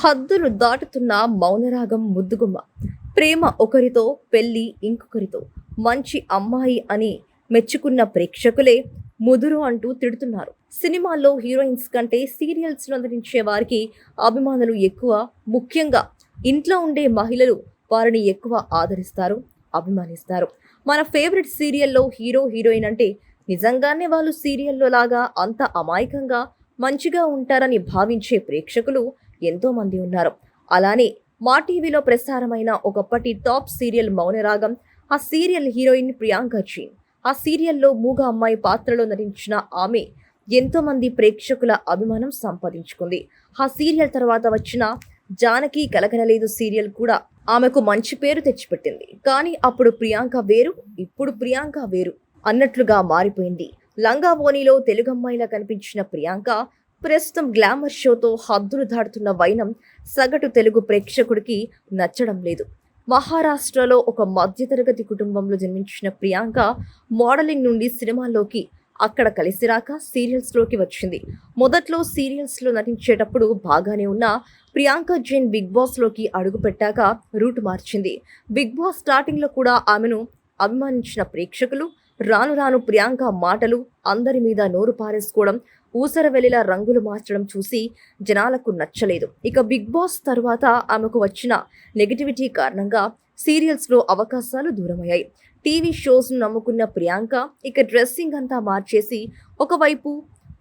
హద్దులు దాటుతున్న మౌనరాగం ముద్దుగుమ్మ. ప్రేమ ఒకరితో, పెళ్లి ఇంకొకరితో. మంచి అమ్మాయి అని మెచ్చుకున్న ప్రేక్షకులే ముదురు అంటూ తిడుతున్నారు. సినిమాల్లో హీరోయిన్స్ కంటే సీరియల్స్ లో నటించే వారికి అభిమానులు ఎక్కువ. ముఖ్యంగా ఇంట్లో ఉండే మహిళలు వారిని ఎక్కువ ఆదరిస్తారు, అభిమానిస్తారు. మన ఫేవరెట్ సీరియల్లో హీరో హీరోయిన్ అంటే నిజంగానే వాళ్ళు సీరియల్లో లాగా అంత అమాయకంగా మంచిగా ఉంటారని భావించే ప్రేక్షకులు ఎంతో మంది ఉన్నారు. అలానే మా టీవీలో ప్రసారమైన ఒకప్పటి టాప్ సీరియల్ మౌనరాగం. ఆ సీరియల్ హీరోయిన్ ప్రియాంక జైన్. ఆ సీరియల్లో మూగ అమ్మాయి పాత్రలో నటించిన ఆమె ఎంతో మంది ప్రేక్షకుల అభిమానం సంపాదించుకుంది. ఆ సీరియల్ తర్వాత వచ్చిన జానకి కలకనలేదు సీరియల్ కూడా ఆమెకు మంచి పేరు తెచ్చిపెట్టింది. కానీ అప్పుడు ప్రియాంక వేరు, ఇప్పుడు ప్రియాంక వేరు అన్నట్లుగా మారిపోయింది. లంగా ఓణిలో తెలుగమ్మాయిలా కనిపించిన ప్రియాంక ప్రస్తుతం గ్లామర్ షోతో హద్దులు దాటుతున్న వైనం సగటు తెలుగు ప్రేక్షకుడికి నచ్చడం లేదు. మహారాష్ట్రలో ఒక మధ్యతరగతి కుటుంబంలో జన్మించిన ప్రియాంక మోడలింగ్ నుండి సినిమాల్లోకి, అక్కడ కలిసిరాక సీరియల్స్లోకి వచ్చింది. మొదట్లో సీరియల్స్లో నటించేటప్పుడు బాగానే ఉన్న ప్రియాంక జైన్ బిగ్ బాస్లోకి అడుగుపెట్టాక రూట్ మార్చింది. బిగ్ బాస్ స్టార్టింగ్లో కూడా ఆమెను అభిమానించిన ప్రేక్షకులు రాను రాను ప్రియాంక మాటలు, అందరి మీద నోరు పారేసుకోవడం, ఊసరవెల్లిలా రంగులు మార్చడం చూసి జనాలకు నచ్చలేదు. ఇక బిగ్ బాస్ తర్వాత ఆమెకు వచ్చిన నెగిటివిటీ కారణంగా సీరియల్స్లో అవకాశాలు దూరమయ్యాయి. టీవీ షోస్ను నమ్ముకున్న ప్రియాంక ఇక డ్రెస్సింగ్ అంతా మార్చేసి ఒకవైపు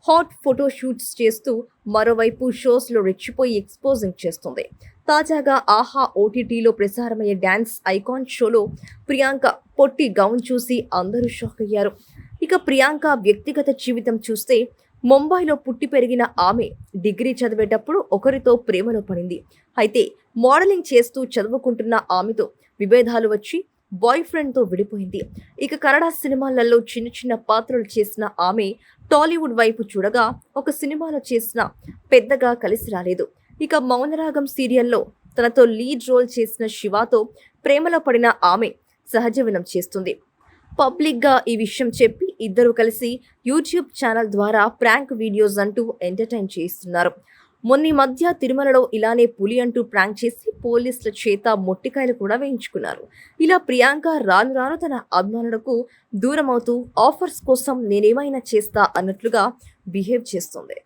హాట్ ఫోటో షూట్స్ చేస్తూ మరోవైపు షోస్లో రెచ్చిపోయి ఎక్స్పోజింగ్ చేస్తుంది. తాజాగా ఆహా ఓటీటీలో ప్రసారమయ్యే డ్యాన్స్ ఐకాన్ షోలో ప్రియాంక పొట్టి గౌన్ చూసి అందరూ షాక్ అయ్యారు. ఇక ప్రియాంక వ్యక్తిగత జీవితం చూస్తే ముంబైలో పుట్టి పెరిగిన ఆమె డిగ్రీ చదివేటప్పుడు ఒకరితో ప్రేమలో పడింది. అయితే మోడలింగ్ చేస్తూ చదువుకుంటున్న ఆమెతో విభేదాలు వచ్చి బాయ్ ఫ్రెండ్తో విడిపోయింది. ఇక కన్నడ సినిమాలలో చిన్న చిన్న పాత్రలు చేసిన ఆమె టాలీవుడ్ వైపు చూడగా ఒక సినిమాలో చేసిన పెద్దగా కలిసి రాలేదు. ఇక మౌనరాగం సీరియల్లో తనతో లీడ్ రోల్ చేసిన శివాతో ప్రేమలో పడిన ఆమె సహజీవనం చేస్తుంది. పబ్లిక్గా ఈ విషయం చెప్పి ఇద్దరు కలిసి యూట్యూబ్ ఛానల్ ద్వారా ప్రాంక్ వీడియోస్ అంటూ ఎంటర్టైన్ చేస్తున్నారు. మొన్న మధ్య తిరుమలలో ఇలానే పులి అంటూ ప్రాంక్ చేసి పోలీసుల చేత మొట్టికాయలు కూడా వేయించుకున్నారు. ఇలా ప్రియాంక రాను రాను తన అభిమానులకు దూరమవుతూ ఆఫర్స్ కోసం నేనేమైనా చేస్తా అన్నట్లుగా బిహేవ్ చేస్తుంది.